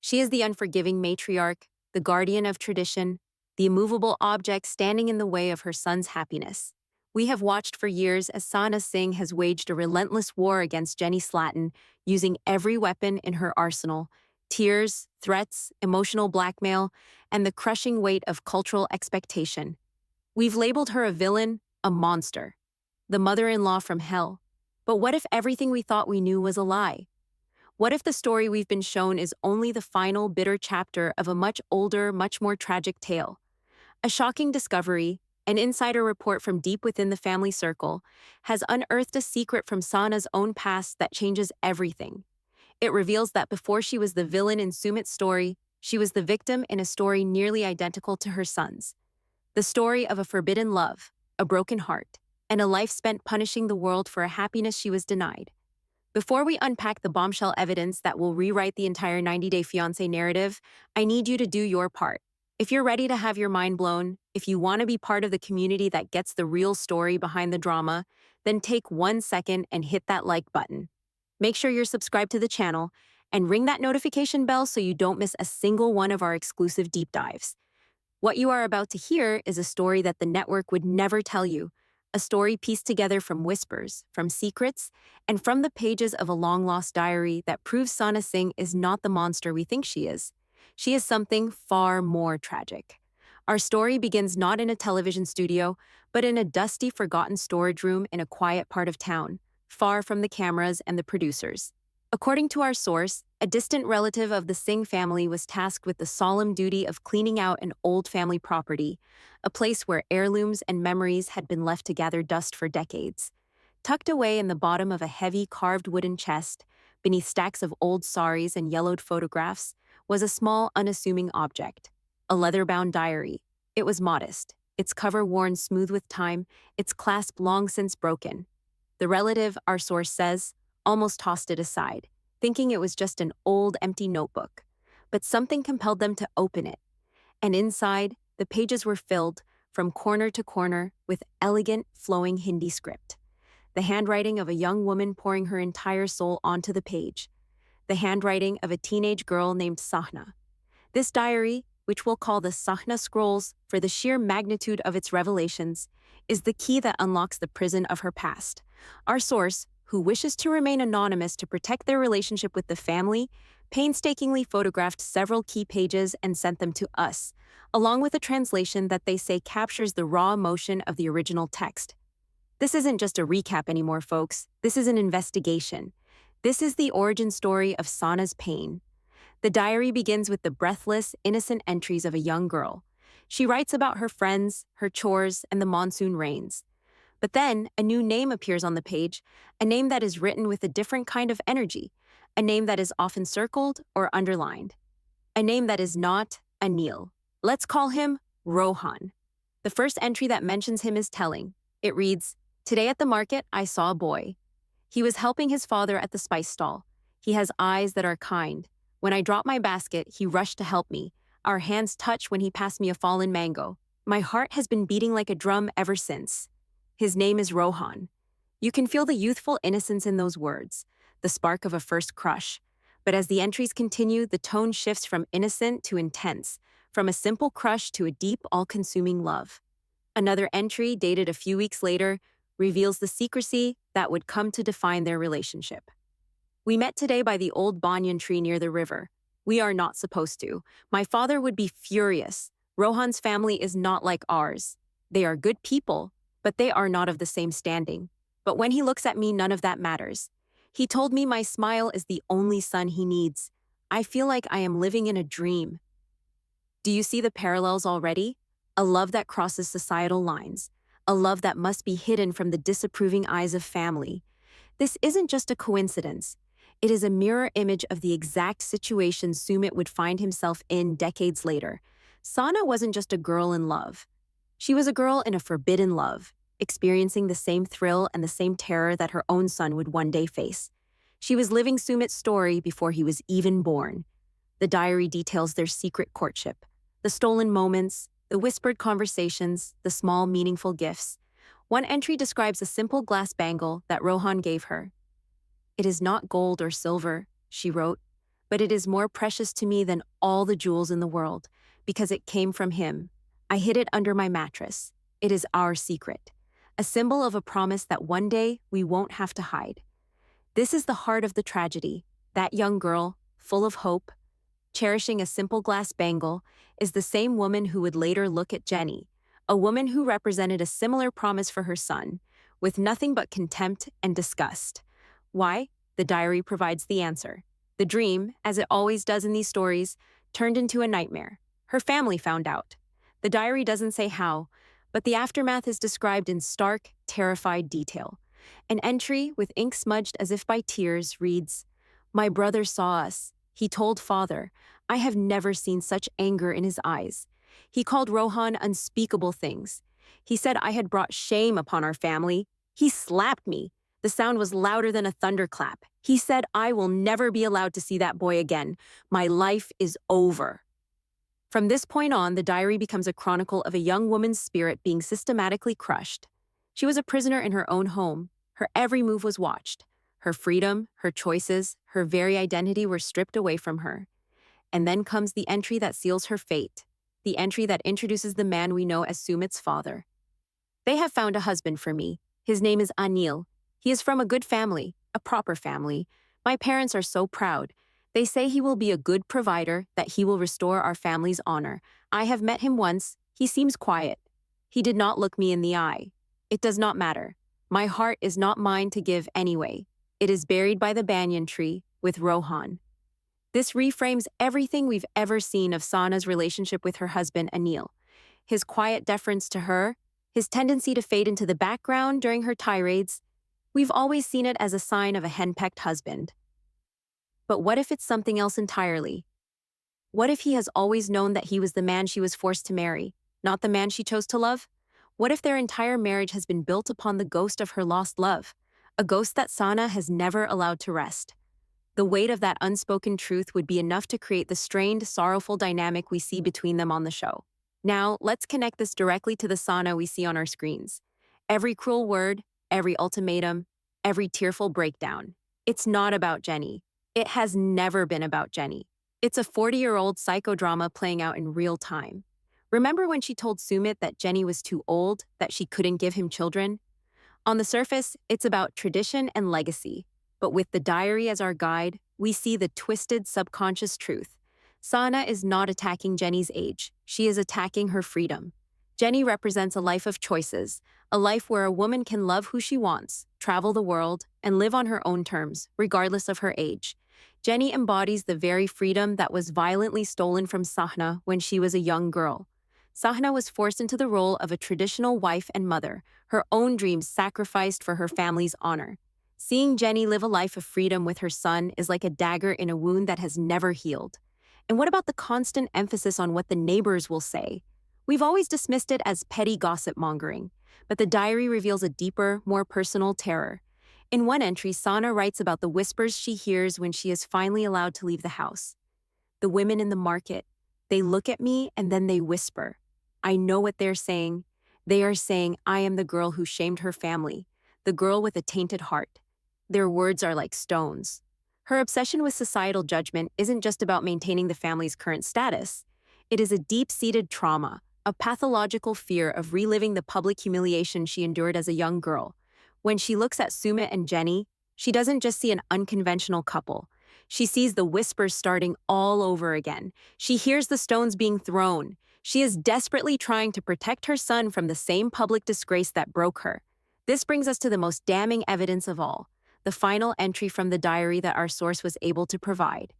She is the unforgiving matriarch, the guardian of tradition, the immovable object standing in the way of her son's happiness. We have watched for years as Sahna Singh has waged a relentless war against Jenny Slatten, using every weapon in her arsenal: tears, threats, emotional blackmail, and the crushing weight of cultural expectation. We've labeled her a villain, a monster, the mother-in-law from hell. But what if everything we thought we knew was a lie? What if the story we've been shown is only the final bitter chapter of a much older, much more tragic tale? A shocking discovery, an insider report from deep within the family circle, has unearthed a secret from Sana's own past that changes everything. It reveals that before she was the villain in Sumit's story, she was the victim in a story nearly identical to her son's. The story of a forbidden love, a broken heart, and a life spent punishing the world for a happiness she was denied. Before we unpack the bombshell evidence that will rewrite the entire 90-Day Fiance narrative, I need you to do your part. If you're ready to have your mind blown, if you want to be part of the community that gets the real story behind the drama, then take 1 second and hit that like button. Make sure you're subscribed to the channel and ring that notification bell so you don't miss a single one of our exclusive deep dives. What you are about to hear is a story that the network would never tell you, a story pieced together from whispers, from secrets, and from the pages of a long-lost diary that proves Sahna Singh is not the monster we think she is. She is something far more tragic. Our story begins not in a television studio, but in a dusty, forgotten storage room in a quiet part of town, far from the cameras and the producers. According to our source, a distant relative of the Singh family was tasked with the solemn duty of cleaning out an old family property, a place where heirlooms and memories had been left to gather dust for decades. Tucked away in the bottom of a heavy carved wooden chest, beneath stacks of old saris and yellowed photographs, was a small, unassuming object, a leather-bound diary. It was modest, its cover worn smooth with time, its clasp long since broken. The relative, our source says, almost tossed it aside, thinking it was just an old, empty notebook. But something compelled them to open it. And inside, the pages were filled, from corner to corner, with elegant, flowing Hindi script. The handwriting of a young woman pouring her entire soul onto the page. The handwriting of a teenage girl named Sahna. This diary, which we'll call the Sahna Scrolls for the sheer magnitude of its revelations, is the key that unlocks the prison of her past. Our source, who wishes to remain anonymous to protect their relationship with the family, painstakingly photographed several key pages and sent them to us, along with a translation that they say captures the raw emotion of the original text. This isn't just a recap anymore, folks. This is an investigation. This is the origin story of Sahna's pain. The diary begins with the breathless, innocent entries of a young girl. She writes about her friends, her chores, and the monsoon rains. But then, a new name appears on the page, a name that is written with a different kind of energy, a name that is often circled or underlined, a name that is not Anil. Let's call him Rohan. The first entry that mentions him is telling. It reads, "Today at the market, I saw a boy. He was helping his father at the spice stall. He has eyes that are kind. When I dropped my basket, he rushed to help me. Our hands touched when he passed me a fallen mango. My heart has been beating like a drum ever since." His name is Rohan. You can feel the youthful innocence in those words, the spark of a first crush. But as the entries continue, the tone shifts from innocent to intense, from a simple crush to a deep, all-consuming love. Another entry, dated a few weeks later, reveals the secrecy that would come to define their relationship. "We met today by the old banyan tree near the river. We are not supposed to. My father would be furious. Rohan's family is not like ours. They are good people, but they are not of the same standing. But when he looks at me, none of that matters. He told me my smile is the only son he needs. I feel like I am living in a dream." Do you see the parallels already? A love that crosses societal lines. A love that must be hidden from the disapproving eyes of family. This isn't just a coincidence. It is a mirror image of the exact situation Sumit would find himself in decades later. Sahna wasn't just a girl in love. She was a girl in a forbidden love, experiencing the same thrill and the same terror that her own son would one day face. She was living Sumit's story before he was even born. The diary details their secret courtship, the stolen moments, the whispered conversations, the small, meaningful gifts. One entry describes a simple glass bangle that Rohan gave her. "It is not gold or silver," she wrote, but it is more precious to me than all the jewels in the world, because it came from him. I hid it under my mattress. It is our secret, a symbol of a promise that one day we won't have to hide. This is the heart of the tragedy. That young girl, full of hope, cherishing a simple glass bangle, is the same woman who would later look at Jenny, a woman who represented a similar promise for her son, with nothing but contempt and disgust. Why? The diary provides the answer. The dream, as it always does in these stories, turned into a nightmare. Her family found out. The diary doesn't say how, but the aftermath is described in stark, terrified detail. An entry, with ink smudged as if by tears, reads, "My brother saw us. He told father. I have never seen such anger in his eyes. He called Rohan unspeakable things. He said I had brought shame upon our family. He slapped me. The sound was louder than a thunderclap. He said I will never be allowed to see that boy again. My life is over." From this point on, the diary becomes a chronicle of a young woman's spirit being systematically crushed. She was a prisoner in her own home. Her every move was watched. Her freedom, her choices, her very identity were stripped away from her. And then comes the entry that seals her fate, the entry that introduces the man we know as Sumit's father. "They have found a husband for me. His name is Anil. He is from a good family, a proper family. My parents are so proud. They say he will be a good provider, that he will restore our family's honor. I have met him once. He seems quiet. He did not look me in the eye. It does not matter. My heart is not mine to give anyway. It is buried by the banyan tree with Rohan." This reframes everything we've ever seen of Sahna's relationship with her husband Anil. His quiet deference to her, his tendency to fade into the background during her tirades. We've always seen it as a sign of a henpecked husband. But what if it's something else entirely? What if he has always known that he was the man she was forced to marry, not the man she chose to love? What if their entire marriage has been built upon the ghost of her lost love, a ghost that Sahna has never allowed to rest? The weight of that unspoken truth would be enough to create the strained, sorrowful dynamic we see between them on the show. Now, let's connect this directly to the Sahna we see on our screens. Every cruel word, every ultimatum, every tearful breakdown. It's not about Jenny. It has never been about Jenny. It's a 40-year-old psychodrama playing out in real time. Remember when she told Sumit that Jenny was too old, that she couldn't give him children? On the surface, it's about tradition and legacy. But with the diary as our guide, we see the twisted subconscious truth. Sahna is not attacking Jenny's age. She is attacking her freedom. Jenny represents a life of choices, a life where a woman can love who she wants, travel the world, and live on her own terms, regardless of her age. Jenny embodies the very freedom that was violently stolen from Sahna when she was a young girl. Sahna was forced into the role of a traditional wife and mother, her own dreams sacrificed for her family's honor. Seeing Jenny live a life of freedom with her son is like a dagger in a wound that has never healed. And what about the constant emphasis on what the neighbors will say? We've always dismissed it as petty gossip mongering, but the diary reveals a deeper, more personal terror. In one entry, Sahna writes about the whispers she hears when she is finally allowed to leave the house. "The women in the market, they look at me and then they whisper. I know what they're saying. They are saying I am the girl who shamed her family, the girl with a tainted heart. Their words are like stones." Her obsession with societal judgment isn't just about maintaining the family's current status. It is a deep-seated trauma, a pathological fear of reliving the public humiliation she endured as a young girl. When she looks at Sumit and Jenny, she doesn't just see an unconventional couple. She sees the whispers starting all over again. She hears the stones being thrown. She is desperately trying to protect her son from the same public disgrace that broke her. This brings us to the most damning evidence of all, the final entry from the diary that our source was able to provide.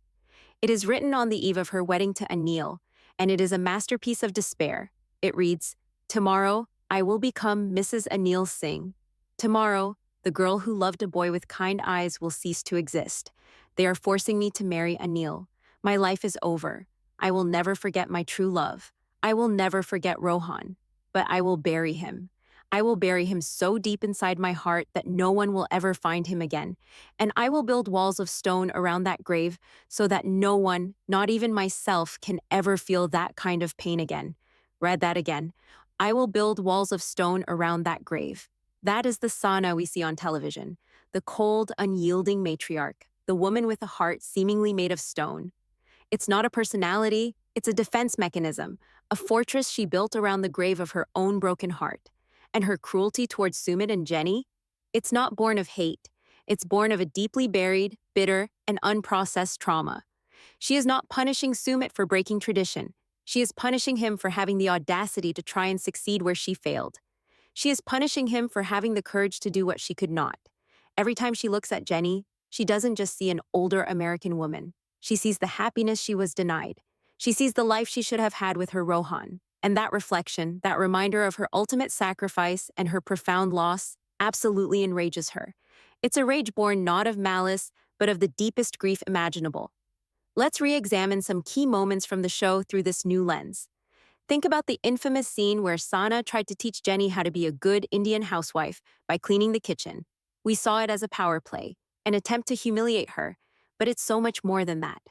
It is written on the eve of her wedding to Anil, and it is a masterpiece of despair. It reads, "Tomorrow, I will become Mrs. Anil Singh. Tomorrow, the girl who loved a boy with kind eyes will cease to exist. They are forcing me to marry Anil. My life is over. I will never forget my true love. I will never forget Rohan. But I will bury him. I will bury him so deep inside my heart that no one will ever find him again. And I will build walls of stone around that grave so that no one, not even myself, can ever feel that kind of pain again." Read that again. "I will build walls of stone around that grave." That is the Sahna we see on television, the cold, unyielding matriarch, the woman with a heart seemingly made of stone. It's not a personality, it's a defense mechanism, a fortress she built around the grave of her own broken heart. And her cruelty towards Sumit and Jenny? It's not born of hate. It's born of a deeply buried, bitter, and unprocessed trauma. She is not punishing Sumit for breaking tradition. She is punishing him for having the audacity to try and succeed where she failed. She is punishing him for having the courage to do what she could not. Every time she looks at Jenny, she doesn't just see an older American woman. She sees the happiness she was denied. She sees the life she should have had with her Rohan. And that reflection, that reminder of her ultimate sacrifice and her profound loss, absolutely enrages her. It's a rage born not of malice, but of the deepest grief imaginable. Let's re-examine some key moments from the show through this new lens. Think about the infamous scene where Sahna tried to teach Jenny how to be a good Indian housewife by cleaning the kitchen. We saw it as a power play, an attempt to humiliate her, but it's so much more than that.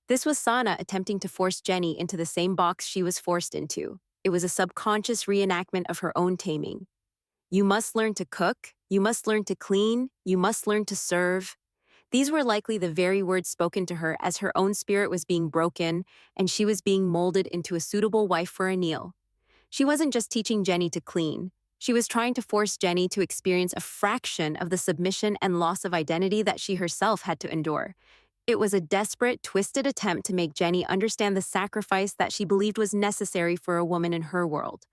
This was Sahna attempting to force Jenny into the same box she was forced into. It was a subconscious reenactment of her own taming. You must learn to cook, you must learn to clean, you must learn to serve. These were likely the very words spoken to her as her own spirit was being broken and she was being molded into a suitable wife for Anil. She wasn't just teaching Jenny to clean. She was trying to force Jenny to experience a fraction of the submission and loss of identity that she herself had to endure. It was a desperate, twisted attempt to make Jenny understand the sacrifice that she believed was necessary for a woman in her world,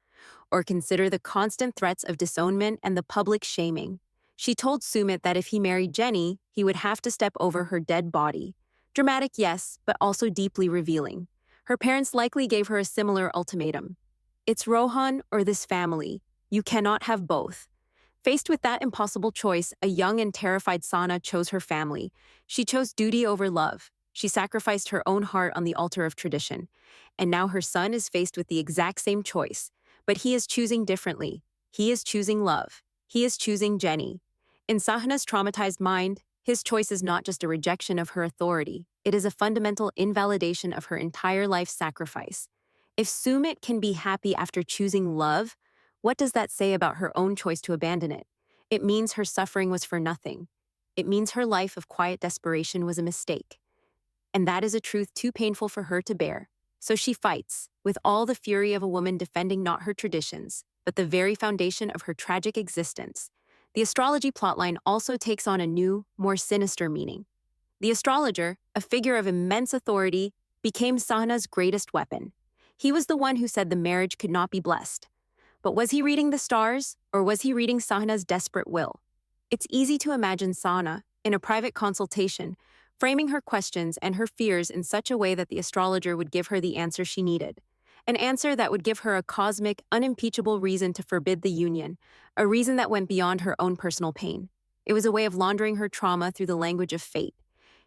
or consider the constant threats of disownment and the public shaming. She told Sumit that if he married Jenny, he would have to step over her dead body. Dramatic, yes, but also deeply revealing. Her parents likely gave her a similar ultimatum. It's Rohan or this family. You cannot have both. Faced with that impossible choice, a young and terrified Sahna chose her family. She chose duty over love. She sacrificed her own heart on the altar of tradition. And now her son is faced with the exact same choice. But he is choosing differently. He is choosing love. He is choosing Jenny. In Sahna's traumatized mind, his choice is not just a rejection of her authority. It is a fundamental invalidation of her entire life's sacrifice. If Sumit can be happy after choosing love, what does that say about her own choice to abandon it? It means her suffering was for nothing. It means her life of quiet desperation was a mistake. And that is a truth too painful for her to bear. So she fights, with all the fury of a woman defending not her traditions, but the very foundation of her tragic existence. The astrology plotline also takes on a new, more sinister meaning. The astrologer, a figure of immense authority, became Sahna's greatest weapon. He was the one who said the marriage could not be blessed. But was he reading the stars, or was he reading Sahna's desperate will? It's easy to imagine Sahna, in a private consultation, framing her questions and her fears in such a way that the astrologer would give her the answer she needed. An answer that would give her a cosmic, unimpeachable reason to forbid the union, a reason that went beyond her own personal pain. It was a way of laundering her trauma through the language of fate.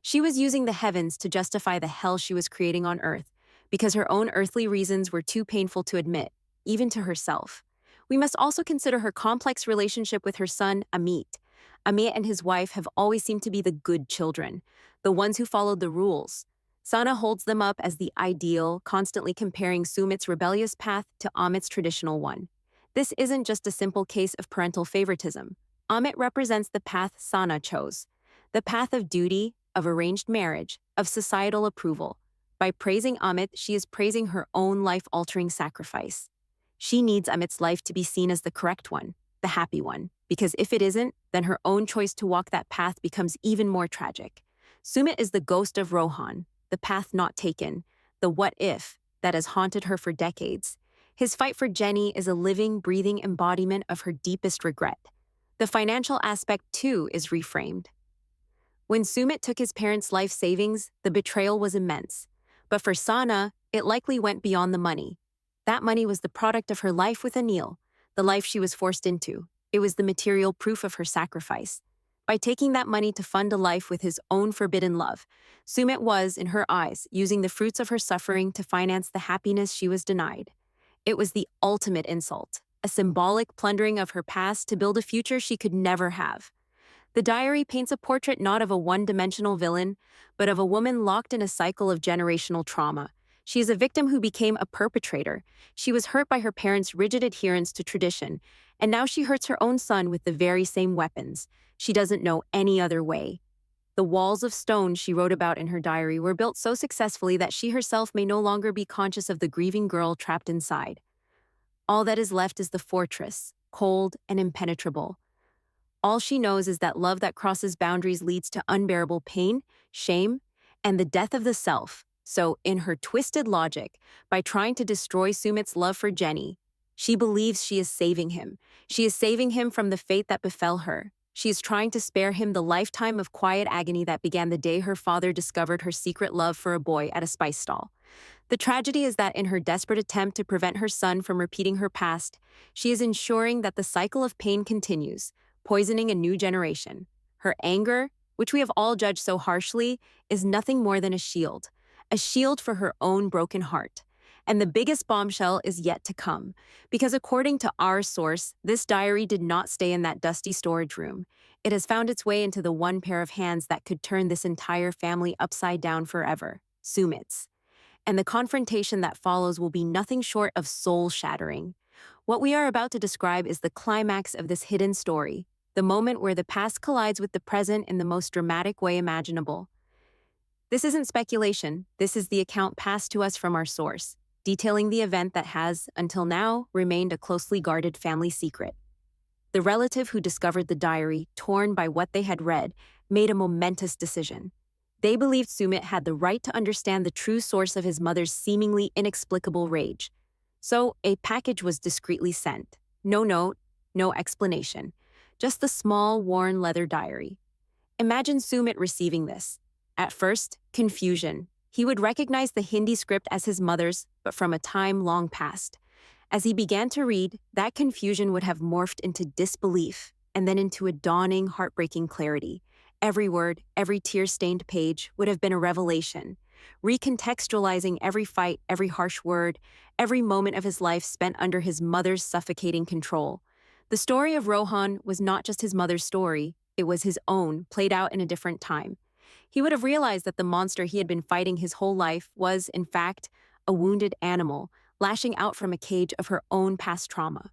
She was using the heavens to justify the hell she was creating on earth, because her own earthly reasons were too painful to admit, even to herself. We must also consider her complex relationship with her son, Amit. Amit and his wife have always seemed to be the good children, the ones who followed the rules. Sahna holds them up as the ideal, constantly comparing Sumit's rebellious path to Amit's traditional one. This isn't just a simple case of parental favoritism. Amit represents the path Sahna chose, the path of duty, of arranged marriage, of societal approval. By praising Amit, she is praising her own life-altering sacrifice. She needs Amit's life to be seen as the correct one, the happy one, because if it isn't, then her own choice to walk that path becomes even more tragic. Sumit is the ghost of Rohan, the path not taken, the what if that has haunted her for decades. His fight for Jenny is a living, breathing embodiment of her deepest regret. The financial aspect, too, is reframed. When Sumit took his parents' life savings, the betrayal was immense. But for Sahna, it likely went beyond the money. That money was the product of her life with Anil, the life she was forced into. It was the material proof of her sacrifice. By taking that money to fund a life with his own forbidden love, Sumit was, in her eyes, using the fruits of her suffering to finance the happiness she was denied. It was the ultimate insult, a symbolic plundering of her past to build a future she could never have. The diary paints a portrait not of a one-dimensional villain, but of a woman locked in a cycle of generational trauma. She is a victim who became a perpetrator. She was hurt by her parents' rigid adherence to tradition, and now she hurts her own son with the very same weapons. She doesn't know any other way. The walls of stone she wrote about in her diary were built so successfully that she herself may no longer be conscious of the grieving girl trapped inside. All that is left is the fortress, cold and impenetrable. All she knows is that love that crosses boundaries leads to unbearable pain, shame, and the death of the self. So, in her twisted logic, by trying to destroy Sumit's love for Jenny, she believes she is saving him. She is saving him from the fate that befell her. She is trying to spare him the lifetime of quiet agony that began the day her father discovered her secret love for a boy at a spice stall. The tragedy is that in her desperate attempt to prevent her son from repeating her past, she is ensuring that the cycle of pain continues, poisoning a new generation. Her anger, which we have all judged so harshly, is nothing more than a shield for her own broken heart. And the biggest bombshell is yet to come, because according to our source, this diary did not stay in that dusty storage room. It has found its way into the one pair of hands that could turn this entire family upside down forever, Sumit's. And the confrontation that follows will be nothing short of soul-shattering. What we are about to describe is the climax of this hidden story, the moment where the past collides with the present in the most dramatic way imaginable. This isn't speculation, this is the account passed to us from our source, detailing the event that has, until now, remained a closely guarded family secret. The relative who discovered the diary, torn by what they had read, made a momentous decision. They believed Sumit had the right to understand the true source of his mother's seemingly inexplicable rage. So, a package was discreetly sent. No note, no explanation. Just the small, worn leather diary. Imagine Sumit receiving this. At first, confusion. He would recognize the Hindi script as his mother's, but from a time long past. As he began to read, that confusion would have morphed into disbelief, and then into a dawning, heartbreaking clarity. Every word, every tear-stained page would have been a revelation, recontextualizing every fight, every harsh word, every moment of his life spent under his mother's suffocating control. The story of Rohan was not just his mother's story, it was his own, played out in a different time. He would have realized that the monster he had been fighting his whole life was, in fact, a wounded animal, lashing out from a cage of her own past trauma.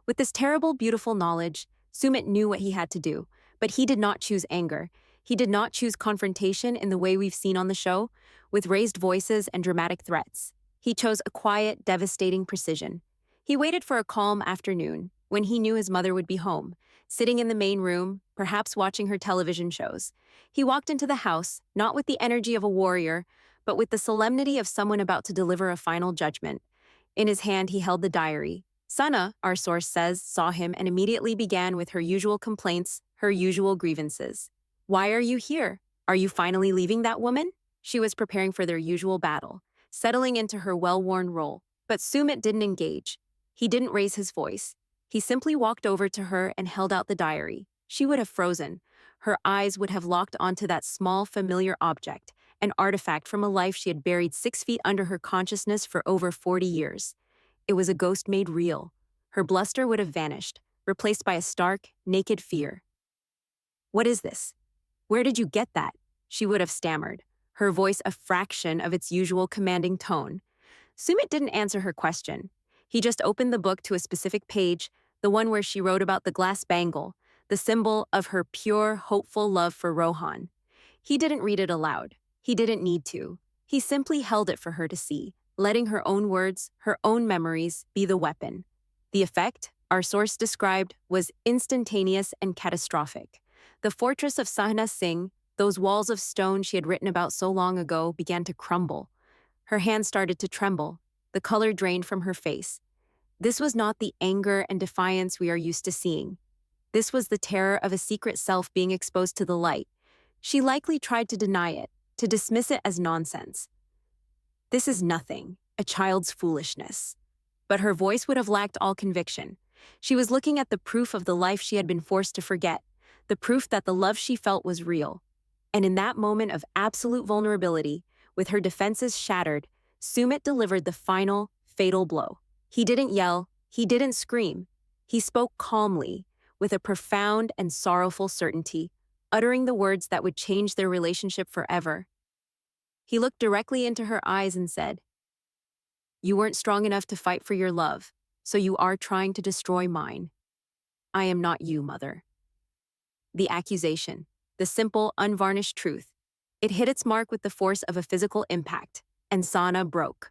With this terrible, beautiful knowledge, Sumit knew what he had to do, but he did not choose anger. He did not choose confrontation in the way we've seen on the show, with raised voices and dramatic threats. He chose a quiet, devastating precision. He waited for a calm afternoon, when he knew his mother would be home, sitting in the main room, perhaps watching her television shows. He walked into the house, not with the energy of a warrior, but with the solemnity of someone about to deliver a final judgment. In his hand, he held the diary. Sahna, our source says, saw him and immediately began with her usual complaints, her usual grievances. "Why are you here? Are you finally leaving that woman?" She was preparing for their usual battle, settling into her well-worn role. But Sumit didn't engage. He didn't raise his voice. He simply walked over to her and held out the diary. She would have frozen. Her eyes would have locked onto that small, familiar object, an artifact from a life she had buried 6 feet under her consciousness for over 40 years. It was a ghost made real. Her bluster would have vanished, replaced by a stark, naked fear. "What is this? Where did you get that?" she would have stammered, her voice a fraction of its usual commanding tone. Sumit didn't answer her question. He just opened the book to a specific page, the one where she wrote about the glass bangle, the symbol of her pure, hopeful love for Rohan. He didn't read it aloud. He didn't need to. He simply held it for her to see, letting her own words, her own memories, be the weapon. The effect, our source described, was instantaneous and catastrophic. The fortress of Sahna Singh, those walls of stone she had written about so long ago, began to crumble. Her hands started to tremble. The color drained from her face. This was not the anger and defiance we are used to seeing. This was the terror of a secret self being exposed to the light. She likely tried to deny it, to dismiss it as nonsense. "This is nothing, a child's foolishness." But her voice would have lacked all conviction. She was looking at the proof of the life she had been forced to forget, the proof that the love she felt was real. And in that moment of absolute vulnerability, with her defenses shattered, Sumit delivered the final, fatal blow. He didn't yell, he didn't scream. He spoke calmly, with a profound and sorrowful certainty, uttering the words that would change their relationship forever. He looked directly into her eyes and said, "You weren't strong enough to fight for your love, so you are trying to destroy mine. I am not you, mother." The accusation, the simple, unvarnished truth. It hit its mark with the force of a physical impact, and Sahna broke.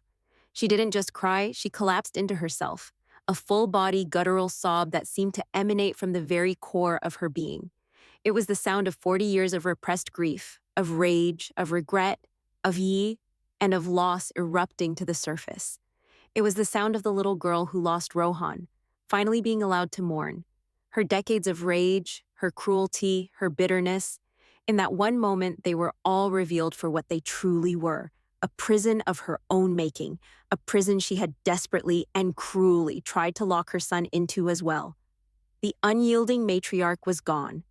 She didn't just cry, she collapsed into herself, a full-body guttural sob that seemed to emanate from the very core of her being. It was the sound of 40 years of repressed grief, of rage, of regret, of and of loss erupting to the surface. It was the sound of the little girl who lost Rohan, finally being allowed to mourn. Her decades of rage, her cruelty, her bitterness, in that one moment they were all revealed for what they truly were, a prison of her own making, a prison she had desperately and cruelly tried to lock her son into as well. The unyielding matriarch was gone.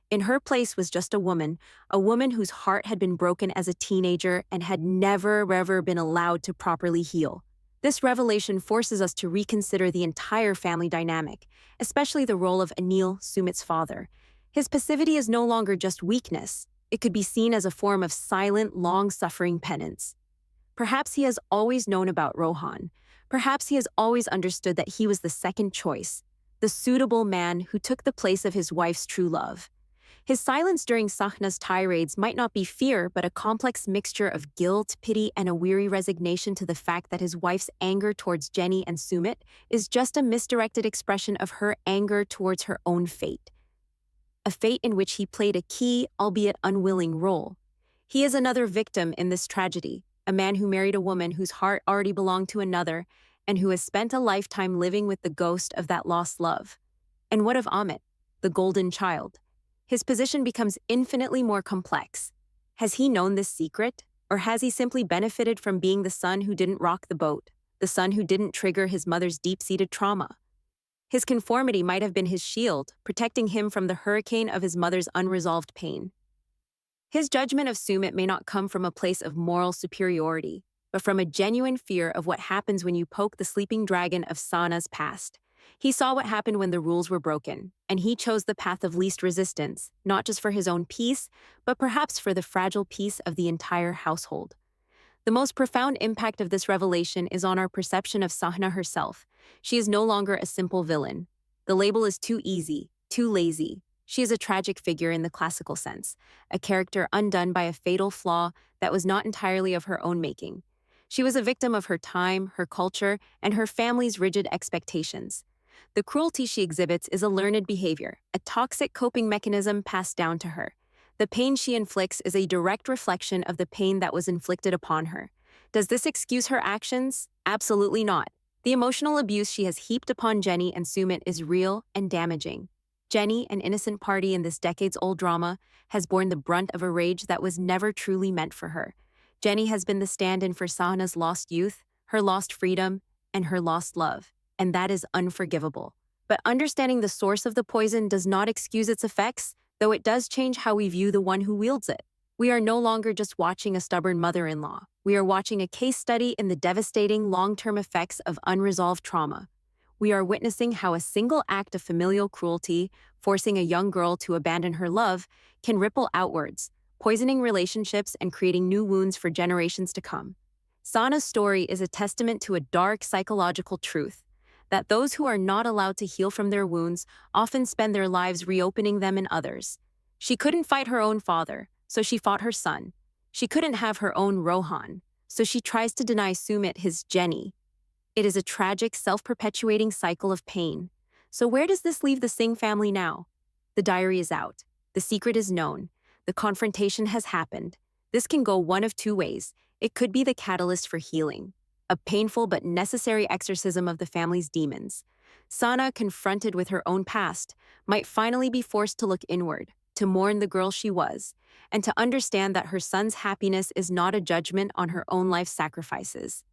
In her place was just a woman whose heart had been broken as a teenager and had never, ever been allowed to properly heal. This revelation forces us to reconsider the entire family dynamic, especially the role of Anil, Sumit's father. His passivity is no longer just weakness. It could be seen as a form of silent, long-suffering penance. Perhaps he has always known about Rohan. Perhaps he has always understood that he was the second choice, the suitable man who took the place of his wife's true love. His silence during Sahna's tirades might not be fear, but a complex mixture of guilt, pity, and a weary resignation to the fact that his wife's anger towards Jenny and Sumit is just a misdirected expression of her anger towards her own fate. A fate in which he played a key, albeit unwilling, role. He is another victim in this tragedy, a man who married a woman whose heart already belonged to another and who has spent a lifetime living with the ghost of that lost love. And what of Amit, the golden child? His position becomes infinitely more complex. Has he known this secret, or has he simply benefited from being the son who didn't rock the boat, the son who didn't trigger his mother's deep-seated trauma? His conformity might have been his shield, protecting him from the hurricane of his mother's unresolved pain. His judgment of Sumit may not come from a place of moral superiority, but from a genuine fear of what happens when you poke the sleeping dragon of Sahna's past. He saw what happened when the rules were broken, and he chose the path of least resistance, not just for his own peace, but perhaps for the fragile peace of the entire household. The most profound impact of this revelation is on our perception of Sahna herself. She is no longer a simple villain. The label is too easy, too lazy. She is a tragic figure in the classical sense, a character undone by a fatal flaw that was not entirely of her own making. She was a victim of her time, her culture, and her family's rigid expectations. The cruelty she exhibits is a learned behavior, a toxic coping mechanism passed down to her. The pain she inflicts is a direct reflection of the pain that was inflicted upon her. Does this excuse her actions? Absolutely not. The emotional abuse she has heaped upon Jenny and Sumit is real and damaging. Jenny, an innocent party in this decades-old drama, has borne the brunt of a rage that was never truly meant for her. Jenny has been the stand-in for Sahna's lost youth, her lost freedom, and her lost love. And that is unforgivable. But understanding the source of the poison does not excuse its effects, though it does change how we view the one who wields it. We are no longer just watching a stubborn mother-in-law. We are watching a case study in the devastating long-term effects of unresolved trauma. We are witnessing how a single act of familial cruelty, forcing a young girl to abandon her love, can ripple outwards, poisoning relationships and creating new wounds for generations to come. Sahna's story is a testament to a dark psychological truth, that those who are not allowed to heal from their wounds often spend their lives reopening them in others. She couldn't fight her own father, so she fought her son. She couldn't have her own Rohan, so she tries to deny Sumit his Jenny. It is a tragic, self-perpetuating cycle of pain. So where does this leave the Singh family now? The diary is out. The secret is known. The confrontation has happened. This can go one of two ways. It could be the catalyst for healing, a painful but necessary exorcism of the family's demons. Sahna, confronted with her own past, might finally be forced to look inward, to mourn the girl she was, and to understand that her son's happiness is not a judgment on her own life's sacrifices.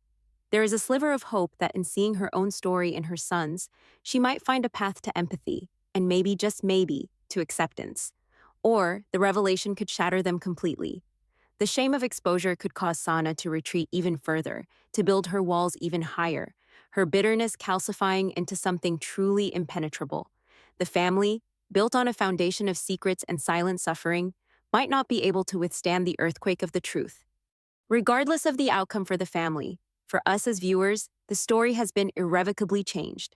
There is a sliver of hope that in seeing her own story in her son's, she might find a path to empathy, and maybe, just maybe, to acceptance. Or the revelation could shatter them completely. The shame of exposure could cause Sahna to retreat even further, to build her walls even higher, her bitterness calcifying into something truly impenetrable. The family, built on a foundation of secrets and silent suffering, might not be able to withstand the earthquake of the truth. Regardless of the outcome for the family, for us as viewers, the story has been irrevocably changed.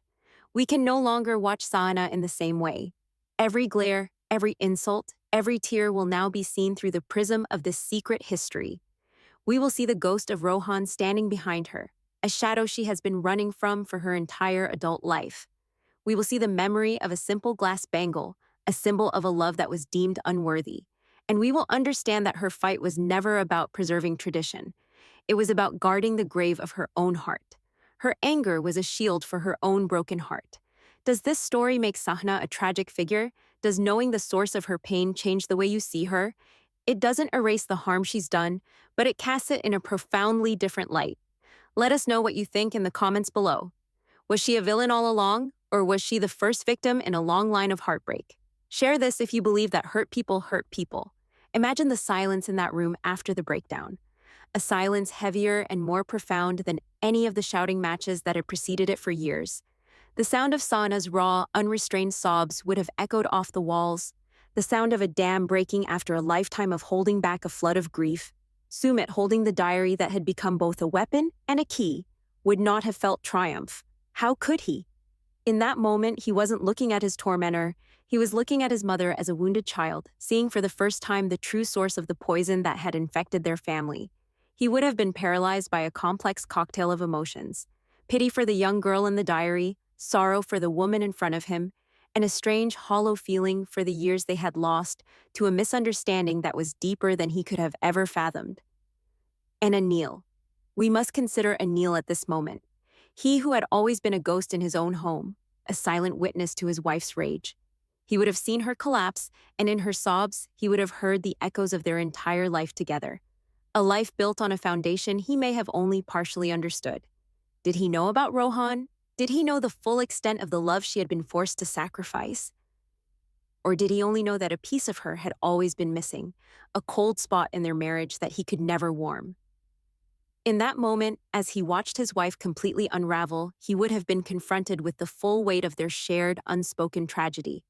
We can no longer watch Sahna in the same way. Every glare, every insult, Every tear will now be seen through the prism of this secret history. We will see the ghost of Rohan standing behind her, a shadow she has been running from for her entire adult life. We will see the memory of a simple glass bangle, a symbol of a love that was deemed unworthy. And we will understand that her fight was never about preserving tradition. It was about guarding the grave of her own heart. Her anger was a shield for her own broken heart. Does this story make Sahna a tragic figure? Does knowing the source of her pain change the way you see her? It doesn't erase the harm she's done, but it casts it in a profoundly different light. Let us know what you think in the comments below. Was she a villain all along, or was she the first victim in a long line of heartbreak? Share this if you believe that hurt people hurt people. Imagine the silence in that room after the breakdown. A silence heavier and more profound than any of the shouting matches that had preceded it for years. The sound of Sahna's raw, unrestrained sobs would have echoed off the walls, the sound of a dam breaking after a lifetime of holding back a flood of grief. Sumit, holding the diary that had become both a weapon and a key, would not have felt triumph. How could he? In that moment, he wasn't looking at his tormentor. He was looking at his mother as a wounded child, seeing for the first time the true source of the poison that had infected their family. He would have been paralyzed by a complex cocktail of emotions: pity for the young girl in the diary, sorrow for the woman in front of him, and a strange, hollow feeling for the years they had lost to a misunderstanding that was deeper than he could have ever fathomed. And Anil. We must consider Anil at this moment. He who had always been a ghost in his own home, a silent witness to his wife's rage. He would have seen her collapse, and in her sobs, he would have heard the echoes of their entire life together. A life built on a foundation he may have only partially understood. Did he know about Rohan? Did he know the full extent of the love she had been forced to sacrifice? Or did he only know that a piece of her had always been missing, a cold spot in their marriage that he could never warm? In that moment, as he watched his wife completely unravel, he would have been confronted with the full weight of their shared, unspoken tragedy.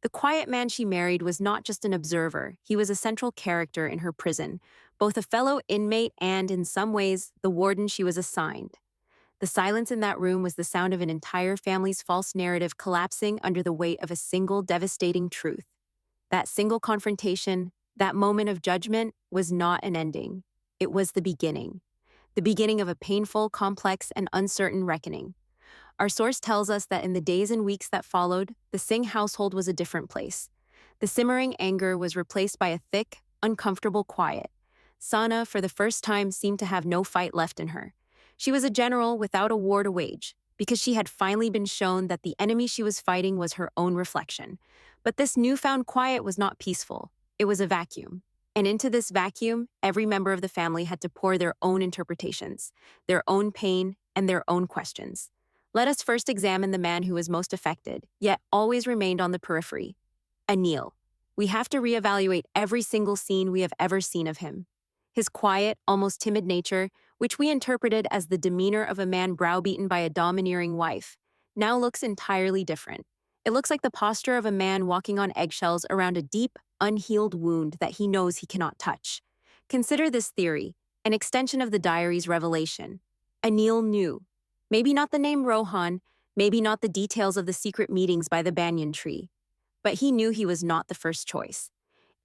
The quiet man she married was not just an observer, he was a central character in her prison, both a fellow inmate and, in some ways, the warden she was assigned. The silence in that room was the sound of an entire family's false narrative collapsing under the weight of a single devastating truth. That single confrontation, that moment of judgment, was not an ending. It was the beginning. The beginning of a painful, complex, and uncertain reckoning. Our source tells us that in the days and weeks that followed, the Singh household was a different place. The simmering anger was replaced by a thick, uncomfortable quiet. Sahna, for the first time, seemed to have no fight left in her. She was a general without a war to wage, because she had finally been shown that the enemy she was fighting was her own reflection. But this newfound quiet was not peaceful. It was a vacuum. And into this vacuum, every member of the family had to pour their own interpretations, their own pain, and their own questions. Let us first examine the man who was most affected, yet always remained on the periphery: Anil. We have to reevaluate every single scene we have ever seen of him. His quiet, almost timid nature, which we interpreted as the demeanor of a man browbeaten by a domineering wife, now looks entirely different. It looks like the posture of a man walking on eggshells around a deep, unhealed wound that he knows he cannot touch. Consider this theory, an extension of the diary's revelation. Anil knew. Maybe not the name Rohan, maybe not the details of the secret meetings by the banyan tree, but he knew he was not the first choice.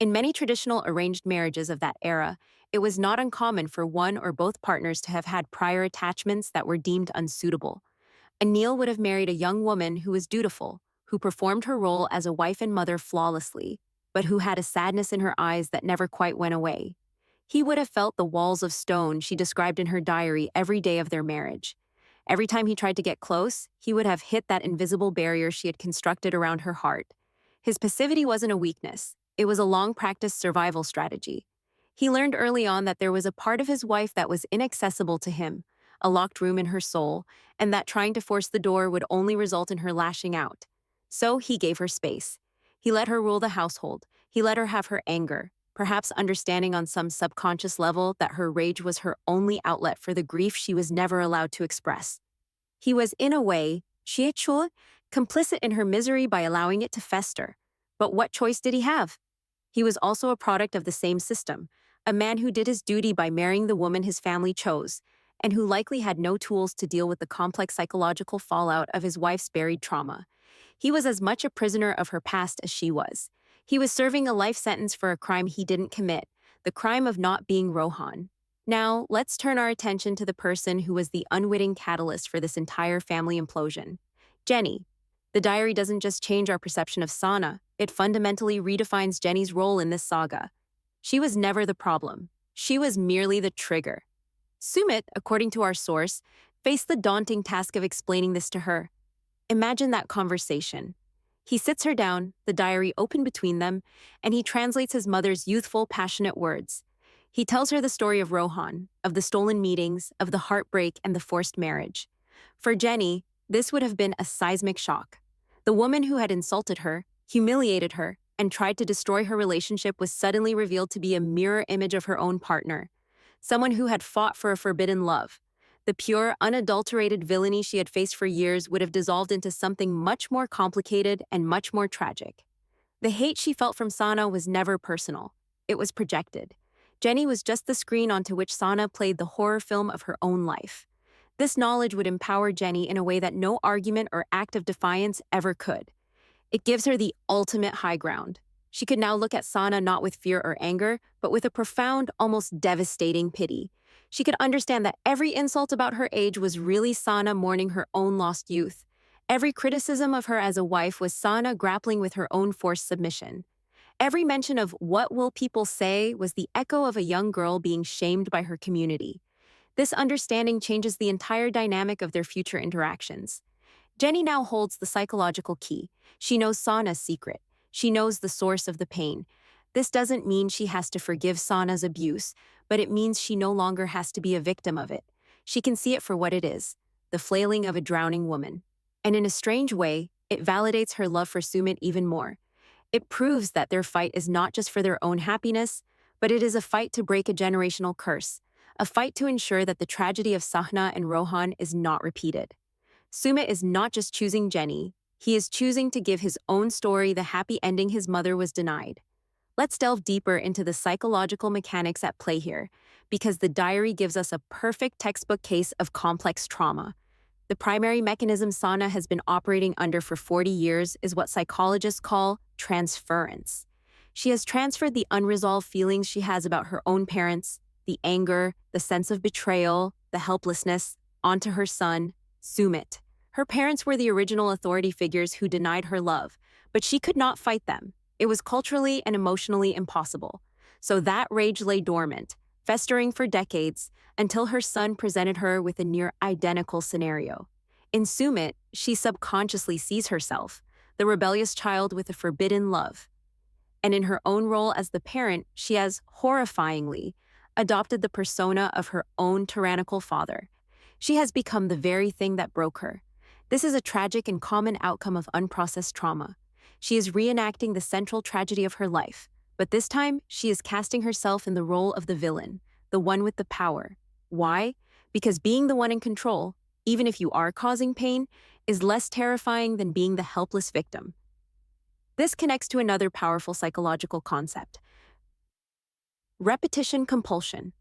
In many traditional arranged marriages of that era, it was not uncommon for one or both partners to have had prior attachments that were deemed unsuitable. Anil would have married a young woman who was dutiful, who performed her role as a wife and mother flawlessly, but who had a sadness in her eyes that never quite went away. He would have felt the walls of stone she described in her diary every day of their marriage. Every time he tried to get close, he would have hit that invisible barrier she had constructed around her heart. His passivity wasn't a weakness. It was a long-practiced survival strategy. He learned early on that there was a part of his wife that was inaccessible to him, a locked room in her soul, and that trying to force the door would only result in her lashing out. So he gave her space. He let her rule the household. He let her have her anger, perhaps understanding on some subconscious level that her rage was her only outlet for the grief she was never allowed to express. He was, in a way, complicit in her misery by allowing it to fester. But what choice did he have? He was also a product of the same system, a man who did his duty by marrying the woman his family chose, and who likely had no tools to deal with the complex psychological fallout of his wife's buried trauma. He was as much a prisoner of her past as she was. He was serving a life sentence for a crime he didn't commit, the crime of not being Rohan. Now, let's turn our attention to the person who was the unwitting catalyst for this entire family implosion. Jenny. The diary doesn't just change our perception of Sahna, it fundamentally redefines Jenny's role in this saga. She was never the problem. She was merely the trigger. Sumit, according to our source, faced the daunting task of explaining this to her. Imagine that conversation. He sits her down, the diary open between them, and he translates his mother's youthful, passionate words. He tells her the story of Rohan, of the stolen meetings, of the heartbreak and the forced marriage. For Jenny, this would have been a seismic shock. The woman who had insulted her, humiliated her, and tried to destroy her relationship was suddenly revealed to be a mirror image of her own partner, someone who had fought for a forbidden love. The pure, unadulterated villainy she had faced for years would have dissolved into something much more complicated and much more tragic. The hate she felt from Sahna was never personal. It was projected. Jenny was just the screen onto which Sahna played the horror film of her own life. This knowledge would empower Jenny in a way that no argument or act of defiance ever could. It gives her the ultimate high ground. She could now look at Sahna not with fear or anger, but with a profound, almost devastating pity. She could understand that every insult about her age was really Sahna mourning her own lost youth. Every criticism of her as a wife was Sahna grappling with her own forced submission. Every mention of "what will people say" was the echo of a young girl being shamed by her community. This understanding changes the entire dynamic of their future interactions. Jenny now holds the psychological key. She knows Sahna's secret. She knows the source of the pain. This doesn't mean she has to forgive Sahna's abuse, but it means she no longer has to be a victim of it. She can see it for what it is, the flailing of a drowning woman. And in a strange way, it validates her love for Sumit even more. It proves that their fight is not just for their own happiness, but it is a fight to break a generational curse, a fight to ensure that the tragedy of Sahna and Rohan is not repeated. Sumit is not just choosing Jenny, he is choosing to give his own story the happy ending his mother was denied. Let's delve deeper into the psychological mechanics at play here, because the diary gives us a perfect textbook case of complex trauma. The primary mechanism Sahna has been operating under for 40 years is what psychologists call transference. She has transferred the unresolved feelings she has about her own parents, the anger, the sense of betrayal, the helplessness, onto her son, Sumit. Her parents were the original authority figures who denied her love, but she could not fight them. It was culturally and emotionally impossible. So that rage lay dormant, festering for decades, until her son presented her with a near-identical scenario. In Sumit, she subconsciously sees herself, the rebellious child with a forbidden love. And in her own role as the parent, she has, horrifyingly, adopted the persona of her own tyrannical father. She has become the very thing that broke her. This is a tragic and common outcome of unprocessed trauma. She is reenacting the central tragedy of her life, but this time she is casting herself in the role of the villain, the one with the power. Why? Because being the one in control, even if you are causing pain, is less terrifying than being the helpless victim. This connects to another powerful psychological concept: repetition compulsion.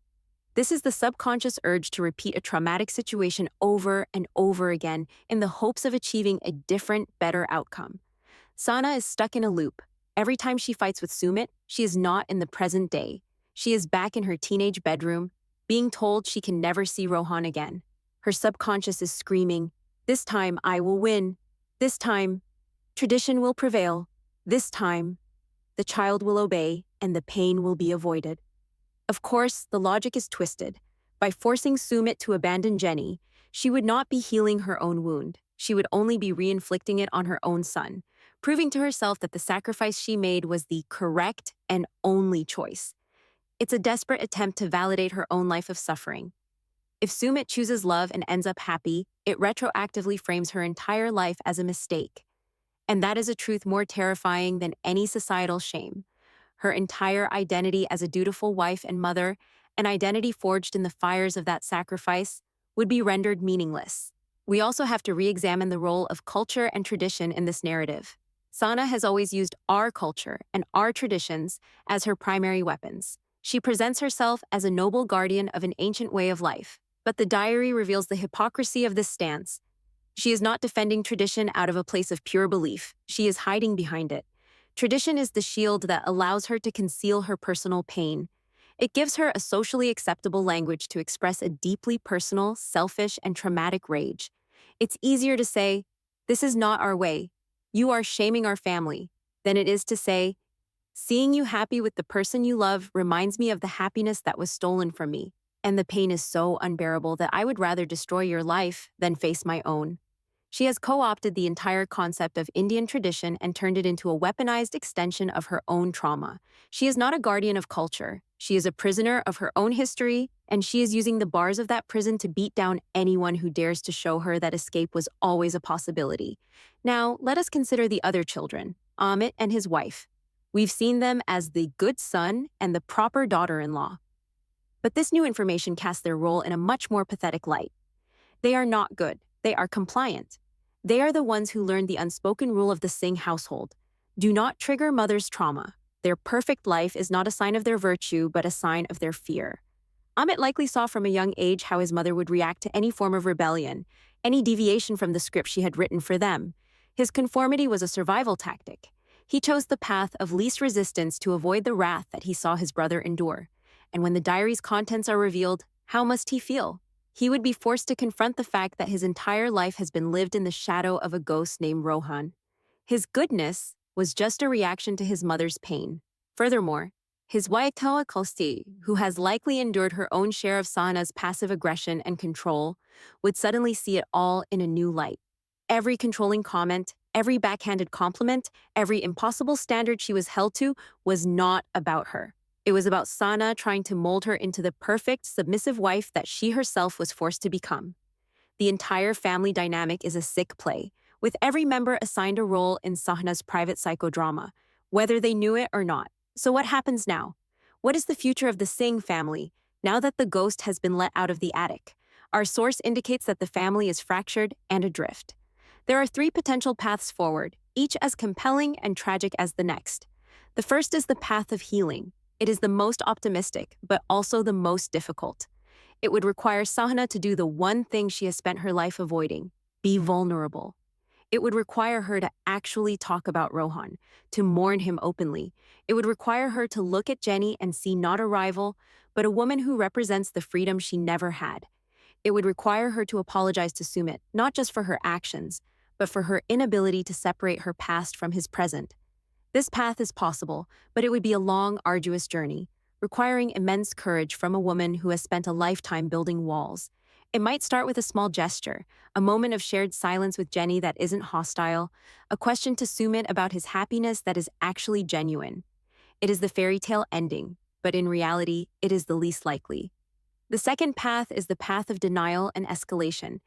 This is the subconscious urge to repeat a traumatic situation over and over again in the hopes of achieving a different, better outcome. Sahna is stuck in a loop. Every time she fights with Sumit, she is not in the present day. She is back in her teenage bedroom, being told she can never see Rohan again. Her subconscious is screaming, "This time I will win. This time, tradition will prevail. This time, the child will obey and the pain will be avoided." Of course, the logic is twisted. By forcing Sumit to abandon Jenny, she would not be healing her own wound. She would only be re-inflicting it on her own son, proving to herself that the sacrifice she made was the correct and only choice. It's a desperate attempt to validate her own life of suffering. If Sumit chooses love and ends up happy, it retroactively frames her entire life as a mistake. And that is a truth more terrifying than any societal shame. Her entire identity as a dutiful wife and mother, an identity forged in the fires of that sacrifice, would be rendered meaningless. We also have to re-examine the role of culture and tradition in this narrative. Sahna has always used our culture and our traditions as her primary weapons. She presents herself as a noble guardian of an ancient way of life. But the diary reveals the hypocrisy of this stance. She is not defending tradition out of a place of pure belief. She is hiding behind it. Tradition is the shield that allows her to conceal her personal pain. It gives her a socially acceptable language to express a deeply personal, selfish, and traumatic rage. It's easier to say, "This is not our way. You are shaming our family," than it is to say, "Seeing you happy with the person you love reminds me of the happiness that was stolen from me, and the pain is so unbearable that I would rather destroy your life than face my own." She has co-opted the entire concept of Indian tradition and turned it into a weaponized extension of her own trauma. She is not a guardian of culture. She is a prisoner of her own history, and she is using the bars of that prison to beat down anyone who dares to show her that escape was always a possibility. Now, let us consider the other children, Amit and his wife. We've seen them as the good son and the proper daughter-in-law. But this new information casts their role in a much more pathetic light. They are not good. They are compliant. They are the ones who learned the unspoken rule of the Singh household. Do not trigger mother's trauma. Their perfect life is not a sign of their virtue, but a sign of their fear. Amit likely saw from a young age how his mother would react to any form of rebellion, any deviation from the script she had written for them. His conformity was a survival tactic. He chose the path of least resistance to avoid the wrath that he saw his brother endure. And when the diary's contents are revealed, how must he feel? He would be forced to confront the fact that his entire life has been lived in the shadow of a ghost named Rohan. His goodness was just a reaction to his mother's pain. Furthermore, his wife Toa Kosti, who has likely endured her own share of Sahna's passive aggression and control, would suddenly see it all in a new light. Every controlling comment, every backhanded compliment, every impossible standard she was held to was not about her. It was about Sahna trying to mold her into the perfect, submissive wife that she herself was forced to become. The entire family dynamic is a sick play, with every member assigned a role in Sahna's private psychodrama, whether they knew it or not. So what happens now? What is the future of the Singh family, now that the ghost has been let out of the attic? Our source indicates that the family is fractured and adrift. There are three potential paths forward, each as compelling and tragic as the next. The first is the path of healing. It is the most optimistic, but also the most difficult. It would require Sahna to do the one thing she has spent her life avoiding: be vulnerable. It would require her to actually talk about Rohan, to mourn him openly. It would require her to look at Jenny and see not a rival, but a woman who represents the freedom she never had. It would require her to apologize to Sumit, not just for her actions, but for her inability to separate her past from his present. This path is possible, but it would be a long, arduous journey, requiring immense courage from a woman who has spent a lifetime building walls. It might start with a small gesture, a moment of shared silence with Jenny that isn't hostile, a question to Sumit about his happiness that is actually genuine. It is the fairy tale ending, but in reality, it is the least likely. The second path is the path of denial and escalation.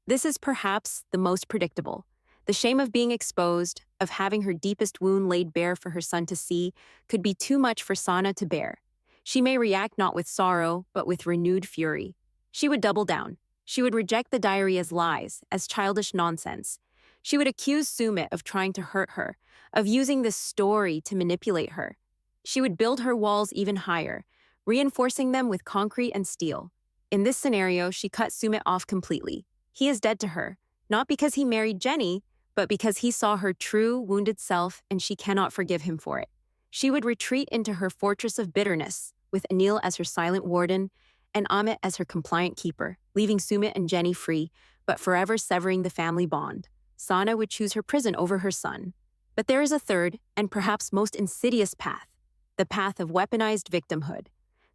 This is perhaps the most predictable. The shame of being exposed, of having her deepest wound laid bare for her son to see, could be too much for Sahna to bear. She may react not with sorrow, but with renewed fury. She would double down. She would reject the diary as lies, as childish nonsense. She would accuse Sumit of trying to hurt her, of using this story to manipulate her. She would build her walls even higher, reinforcing them with concrete and steel. In this scenario, she cut Sumit off completely. He is dead to her, not because he married Jenny, but because he saw her true, wounded self and she cannot forgive him for it. She would retreat into her fortress of bitterness, with Anil as her silent warden and Amit as her compliant keeper, leaving Sumit and Jenny free, but forever severing the family bond. Sahna would choose her prison over her son. But there is a third, and perhaps most insidious path, the path of weaponized victimhood.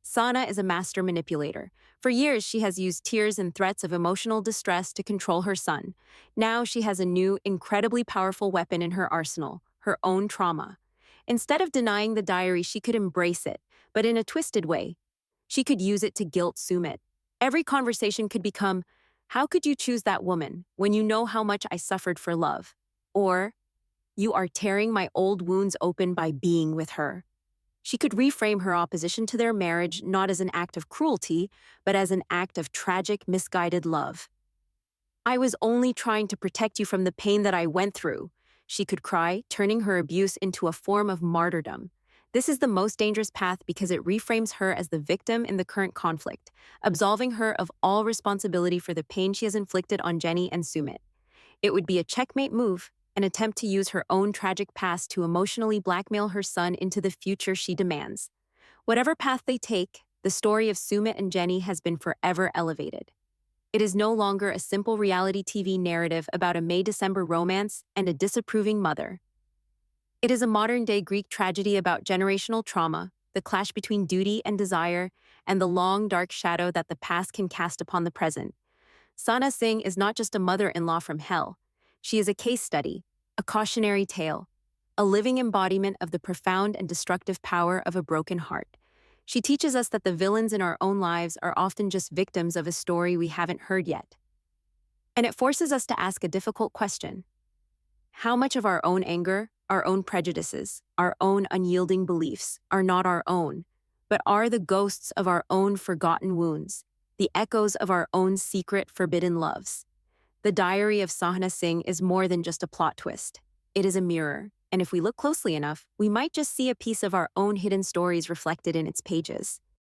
Sahna is a master manipulator. For years, she has used tears and threats of emotional distress to control her son. Now she has a new, incredibly powerful weapon in her arsenal, her own trauma. Instead of denying the diary, she could embrace it, but in a twisted way. She could use it to guilt Sumit. Every conversation could become, "How could you choose that woman when you know how much I suffered for love?" Or, "You are tearing my old wounds open by being with her." She could reframe her opposition to their marriage not as an act of cruelty, but as an act of tragic, misguided love. "I was only trying to protect you from the pain that I went through," she could cry, turning her abuse into a form of martyrdom. This is the most dangerous path because it reframes her as the victim in the current conflict, absolving her of all responsibility for the pain she has inflicted on Jenny and Sumit. It would be a checkmate move, an attempt to use her own tragic past to emotionally blackmail her son into the future she demands. Whatever path they take, the story of Sumit and Jenny has been forever elevated. It is no longer a simple reality TV narrative about a May-December romance and a disapproving mother. It is a modern-day Greek tragedy about generational trauma, the clash between duty and desire, and the long, dark shadow that the past can cast upon the present. Sahna Singh is not just a mother-in-law from hell. She is a case study, a cautionary tale, a living embodiment of the profound and destructive power of a broken heart. She teaches us that the villains in our own lives are often just victims of a story we haven't heard yet. And it forces us to ask a difficult question. How much of our own anger, our own prejudices, our own unyielding beliefs are not our own, but are the ghosts of our own forgotten wounds, the echoes of our own secret forbidden loves? The Diary of Sahna Singh is more than just a plot twist. It is a mirror, and if we look closely enough, we might just see a piece of our own hidden stories reflected in its pages.